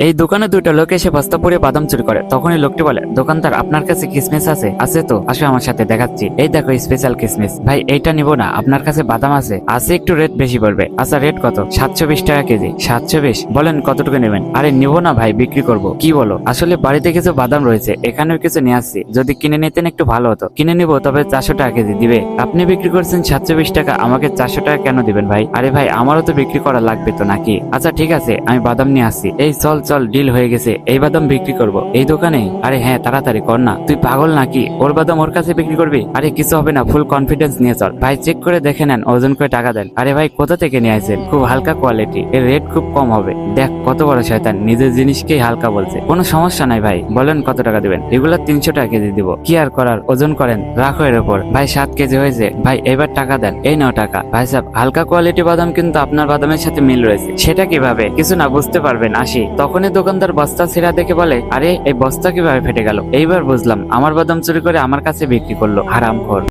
এই দোকানে দুইটা লোক এসে বস্তা পরে বাদাম চুরি করে। তখনই লোকটি বলে, দোকানদার আপনার কাছে কিসমিস আছে? আছে তো, আসো আমার সাথে দেখাচ্ছি। এই দেখো স্পেশাল কিসমিস। ভাই এইটা নিবো না, আপনার কাছে বাদাম আছে? আছে, একটু রেট বেশি পড়বে। আচ্ছা রেট কত? 720 টাকা কেজি। 720? বলেন কতটুকু নেবেন? আরে নিবো না ভাই, বিক্রি করব। কি বলো? আসলে বাড়িতে কিছু বাদাম রয়েছে, এখানেও কিছু নিয়ে আসছি। যদি কিনে নিতেন একটু ভালো হতো। কিনে নিবো, তবে 400 টাকা কেজি দিবে? আপনি বিক্রি করছেন 720 টাকা, আমাকে 400 টাকা কেন দিবেন ভাই? আরে ভাই আমারও তো বিক্রি করা লাগবে তো নাকি? আচ্ছা ঠিক আছে, আমি বাদাম নিয়ে আসছি। এই চল চল, ডিল হয়ে গেছে। এই বাদাম বিক্রি করব এই দোকানে? আরে হ্যাঁ, তাড়াতাড়ি কর না। তুই পাগল নাকি? ওর বাদাম ওর কাছে বিক্রি করবি? আরে কিছু হবে না, ফুল কনফিডেন্স নিয়ে চল। ভাই চেক করে দেখে নেন, ওজন করে টাকা দেন। আরে ভাই কোথা থেকে নিয়ে আসছেন? খুব হালকা কোয়ালিটি, এর রেট খুব কম হবে। দেখ কত বড় শয়তান, নিজের জিনিসকেই হালকা বলছে। কোনো সমস্যা নাই ভাই, বলেন কত টাকা দিবেন? এগুলা 300 টাকা কেজি দিব। কি আর করার, ওজন করেন, রাখো এর উপর। ভাই 7 কেজি হয়েছে। ভাই এবার টাকা দেন। এই নাও টাকা। ভাই সাহেব, হালকা কোয়ালিটি বাদাম কিন্তু আপনার বাদামের সাথে মিল রয়েছে। সেটা কিভাবে? কিছু না বুঝতে পারবেন, আসি। তখনই দোকানদার বস্তা ছেঁড়া দেখে বলে, আরে এই বস্তা কিভাবে ফেটে গেল? এইবার বুঝলাম, আমার বাদাম চুরি করে আমার কাছে বিক্রি করলো, হারামখোর।